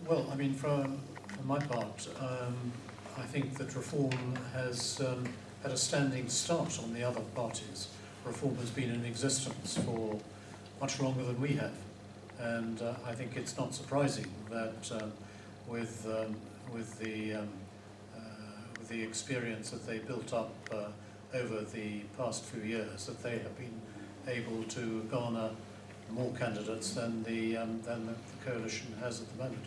Well, I mean, for my part, I think that reform has had a standing start on the other parties. Reform has been in existence for much longer than we have, and I think it's not surprising that with the experience that they built up over the past few years, that they have been able to garner more candidates than the coalition has at the moment.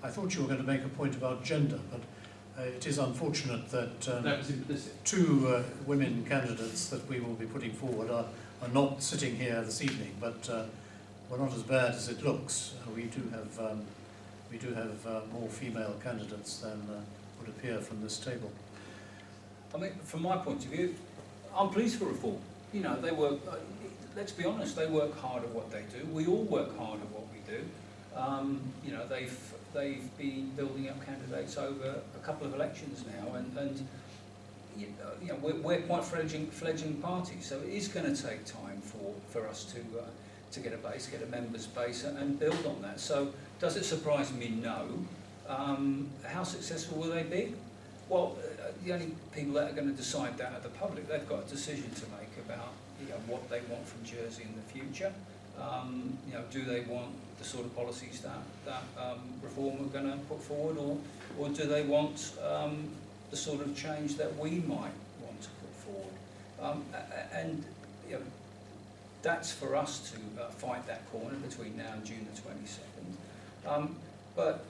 I thought you were going to make a point about gender, but it is unfortunate that that was implicit. two women candidates that we will be putting forward are not sitting here this evening, but we're not as bad as it looks. We do have more female candidates than would appear from this table. I mean, from my point of view, I'm pleased for reform. You know, they work, let's be honest, they work hard at what they do. We all work hard at what we do. You know, they've been building up candidates over a couple of elections now, and you know, we're quite fledgling party, so it is going to take time for us to get a base, get a members base, and build on that. So, does it surprise me? No. How successful will they be? Well, the only people that are going to decide that are the public. They've got a decision to make about, you know, what they want from Jersey in the future. You know, do they want the sort of policies that reform are going to put forward, or do they want the sort of change that we might want to put forward? And you know, that's for us to fight that corner between now and June the 22nd. But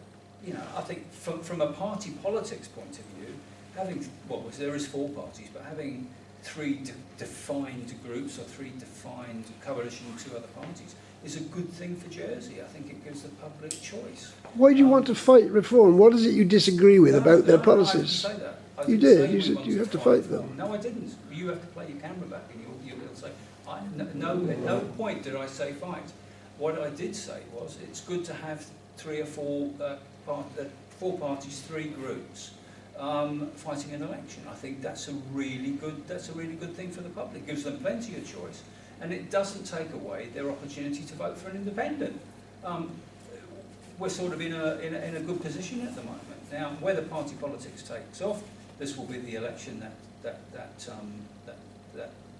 you know, I think from a party politics point of view, having, well, there is 4 parties, but having 3 defined groups or 3 defined coalition and 2 other parties is a good thing for Jersey. I think it gives the public choice. Why do you want to fight reform? What is it you disagree with about their policies? I didn't say that. You did. You said you have to fight them. No, I didn't. You have to play your camera back and you'll say, at no point did I say fight. What I did say was it's good to have 3 or 4 parties, 3 groups fighting an election. I think that's a really good thing for the public. It gives them plenty of choice, and it doesn't take away their opportunity to vote for an independent. We're sort of in a good position at the moment. Now, whether party politics takes off, this will be the election that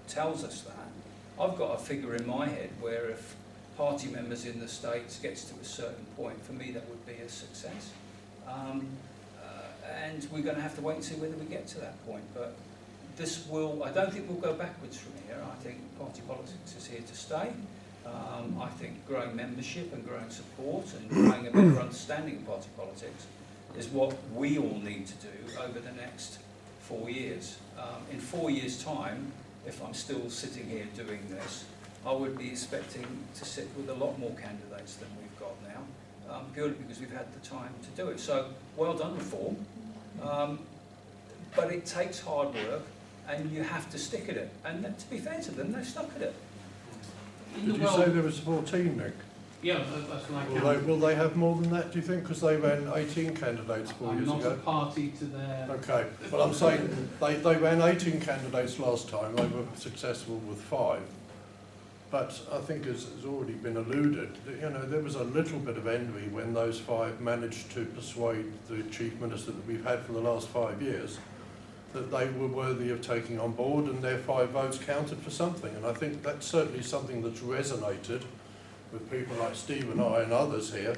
tells us that. I've got a figure in my head where if party members in the States gets to a certain point, for me that would be a success. And we're going to have to wait and see whether we get to that point. But this will, I don't think we'll go backwards from here. I think party politics is here to stay. I think growing membership and growing support and growing a better understanding of party politics is what we all need to do over the next 4 years. In 4 years' time, if I'm still sitting here doing this, I would be expecting to sit with a lot more candidates than we've got now, purely because we've had the time to do it. So, well done, reform. But it takes hard work, and you have to stick at it. And to be fair to them, they've stuck at it. Did you say there was 14, Nick? Yeah, that's like. Will they have more than that, do you think? Because they ran 18 candidates 4 years ago. I'm not a party to their... Okay, well I'm saying they ran 18 candidates last time, they were successful with 5. But I think as has already been alluded, you know, there was a little bit of envy when those 5 managed to persuade the Chief Minister that we've had for the last 5 years that they were worthy of taking on board, and their 5 votes counted for something. And I think that's certainly something that's resonated with people like Steve and I and others here,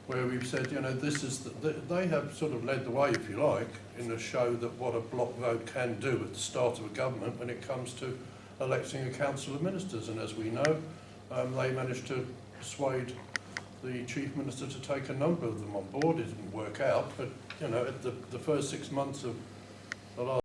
where we've said, you know, this is they have sort of led the way, if you like, in a show that what a block vote can do at the start of a government when it comes to electing a council of ministers. And as we know, they managed to persuade the Chief Minister to take a number of them on board. It didn't work out, but you know, at the first 6 months of the last